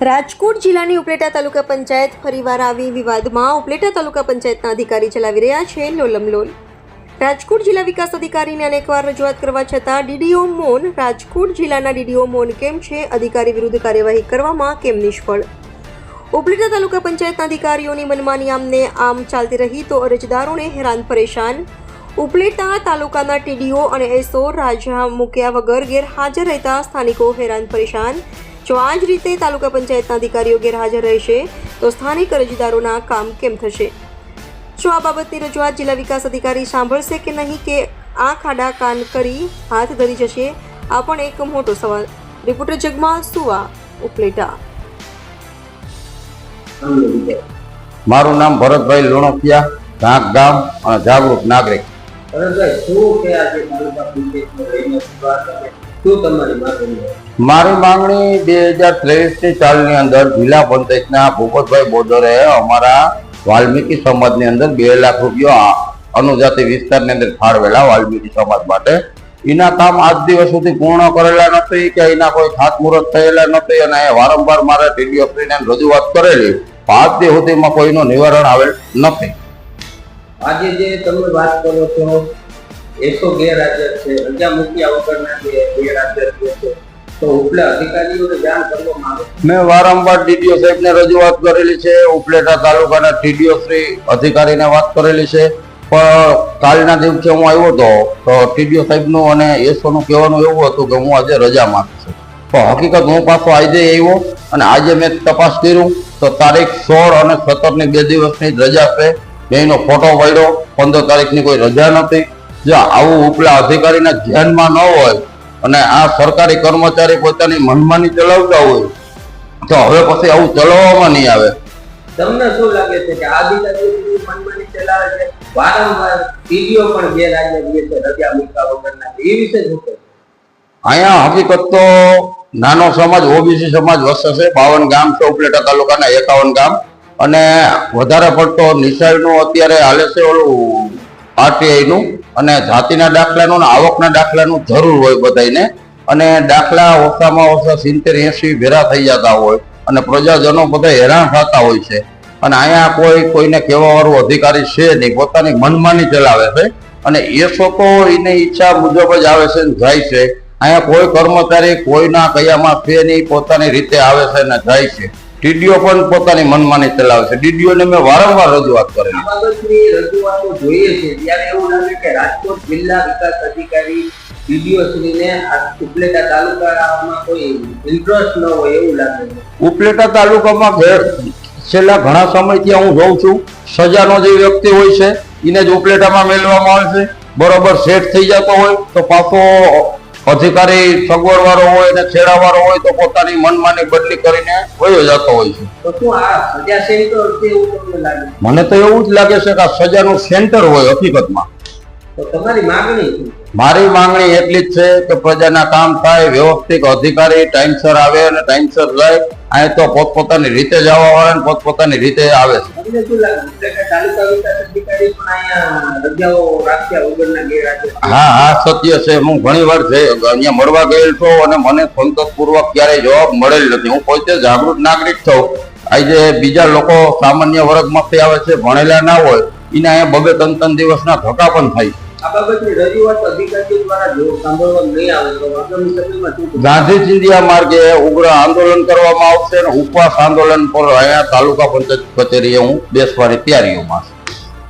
રાજકોટ જિલ્લાની ઉપલેટા તાલુકા પંચાયત ફરીવાર આવી વિવાદમાં. ઉપલેટા તાલુકા પંચાયતના અધિકારી ચલાવી રહ્યા છે લોલમલોલ. રાજકોટ જિલ્લા વિકાસ અધિકારીને અનેકવાર રજૂઆત કરવા છતાં ડીડીઓ મૌન. રાજકોટ જિલ્લાના ડીડીઓ મૌન કેમ છે? અધિકારી વિરુદ્ધ કાર્યવાહી કરવામાં કેમ નિષ્ફળ? ઉપલેટા તાલુકા પંચાયતના અધિકારીઓની મનમાની આમને આમ ચાલતી રહી તો અરજદારોને હેરાન પરેશાન. ઉપલેટા તાલુકાના ટીડીઓ અને એસઓ રાજા મૂક્યા વગર ગેરહાજર રહેતા સ્થાનિકો હેરાન પરેશાન. જો આ જ રીતે તાલુકા પંચાયતના અધિકારીઓ ગેરહાજર રહેશે તો સ્થાનિક અરજદારોના કામ કેમ થશે? શું આ બાબતની રજૂઆત જિલ્લા વિકાસ અધિકારી સાંભળશે કે નહીં, કે આંખ આડા કાન કરી હાથ ધરી જશે? આ પણ એક મોટો સવાલ. રિપોર્ટર જગમા સુવા, ઉપલેટા. મારું નામ ભરતભાઈ લુણકિયા, ઢાંક ગામ અને જાગૃત નાગરિક. મારી માંગણી 2023ની સાલની અંદર જિલ્લા પંચાયતના ભૂપતભાઈ બોદરે અમારા વાલ્મીકી સમાજની અંદર 2 લાખ રૂપિયા અનુજાતિ વિસ્તારની અંદર ફાળવેલા વાલ્મીકી સમાજ માટે. એના કામ આજ દિવસ સુધી પૂર્ણ કરેલા નથી કે એના કોઈ ખાતમુહૂર્ત થયેલા નથી અને વારંવાર મારે ટીડીઓને રજૂઆત કરેલી, આજ દિવસ સુધીમાં કોઈનું નિવારણ આવેલ નથી. આજે જે તમે વાત કરો છો એસો ગેરહાજર છે, રજા મૂક્યા વગરના જે ગેરહાજર છે, તો ઉપલા અધિકારીઓને જાણ કરવામાં આવે? મેં વારંવાર ડીડીઓ સાહેબને રજૂઆત કરેલી છે, ઉપલેટા તાલુકાના ટીડીઓ શ્રી અધિકારીને વાત કરેલી છે, પણ કાલના દિવસે હું આવ્યો હતો તો ટીડીઓ સાહેબનું અને એસઓનું કહેવાનું એવું હતું કે હું આજે રજા માંગુ છું. તો હકીકત હું પાછો આજે આવ્યો અને આજે મેં તપાસ કર્યું તો તારીખ 16 અને 17ની 2 દિવસની જ રજા છે. એનો ફોટો પડ્યો, 15 તારીખની કોઈ રજા નથી. જો આવું ઉપલા અધિકારીના ધ્યાનમાં ન હોય અને આ સરકારી કર્મચારી પોતાની મનમાની ચલાવતા હોય તો હવે પછી આવું ચલાવવામાં નહીં આવે. તમને શું લાગે છે કે આ અધિકારીઓ મનમાની ચલાવે છે? વારંવાર ટીડીઓ પણ ગેરહાજર રહે છે રજા મૂક્યા વગરના, એ વિશે શું કહે? અહીંયા હકીકત તો નાનો સમાજ ઓબીસી સમાજ વસે છે. 52 ગામ છે ઉપલેટા તાલુકાના, 51 ગામ. અને વધારે પડતો નિશાળનું અત્યારે હાલે છે ઓલું આરટીઆઈ નું અને જાતિના દાખલાનું અને આવકના દાખલાનું જરૂર હોય બધાને. અને દાખલા ઓછામાં ઓછા 70-80 ભેરા થઈ જતા હોય અને પ્રજાજનો બધા હેરાન થતા હોય છે. અને અહીંયા કોઈને કહેવા વાળું અધિકારી છે નહીં, પોતાની મનમાની ચલાવે છે. અને એસો તો એની ઈચ્છા મુજબ જ આવે છે ને જાય છે. અહીંયા કોઈ કર્મચારી કોઈના કયામાં છે નહીં, પોતાની રીતે આવે છે ને જાય છે. ટીડીઓ પણ પોતાની મનમાની ચલાવે છે. ડીડીઓને મેં વારંવાર રજૂઆત કરેલી. આ બાબતની રજૂઆતો જોઈએ છે ત્યારે એવું લાગે કે રાજકોટ જિલ્લા વિકાસ અધિકારી ડીડીઓ શ્રીને આ ઉપલેટા તાલુકામાં કોઈ ઇન્ટરેસ્ટ ન હોય એવું લાગે છે. ઉપલેટા તાલુકામાં છેલ્લા ઘણા સમયથી હું જોઉં છું, સજાનો જે વ્યક્તિ હોય છે એને જ ઉપલેટામાં મેળવવામાં આવે છે. બરોબર સેટ થઈ જતો હોય તો પાછો અધિકારી સગવડવાળો હોય અને છેડાવાળો હોય તો પોતાની મનમાની બદલી કરીને વયો જતો હોય છે. તો શું આ સજા સેન્ટર છે એવું તમને લાગે? મને તો એવું જ લાગે છે કે આ સજાનું સેન્ટર હોય હકીકતમાં. તો તમારી માંગણી શું? મારી માંગણી એટલી જ છે કે પ્રજાના કામ થાય, વ્યવસ્થિત અધિકારી ટાઈમસર આવે અને ટાઈમસર જાય. અહીં તો પોતપોતાની રીતે જવા વાળા ને પોતપોતાની રીતે આવે છે. તમને શું લાગે તાલુકા વિકાસ અધિકારી પણ અહીંયા રજાઓ રાખ્યા વગરના ગેરહાજર? હા, સત્ય છે. હું ઘણી વાર અહીંયા મળવા ગયેલ છું અને મને સંતોષપૂર્વક ક્યારેય જવાબ મળેલ નથી. હું પોતે જાગૃત નાગરિક છું. આજે બીજા લોકો સામાન્ય વર્ગમાંથી આવે છે, ભણેલા ના હોય, એને અહીંયા 2-3 દિવસના ધક્કા પણ થાય. આ બાબતની રજૂઆત અધિકારીઓ દ્વારા જો સાંભળવા નહીં આવે તો આગામી સમયમાં શું? ગાંધી ચિંધિયા માર્ગે ઉગ્ર આંદોલન કરવામાં આવશે અને ઉપવાસ આંદોલન પર અહીંયા તાલુકા પંચાયત કચેરીએ હું બેસવાની તૈયારીઓમાં છું.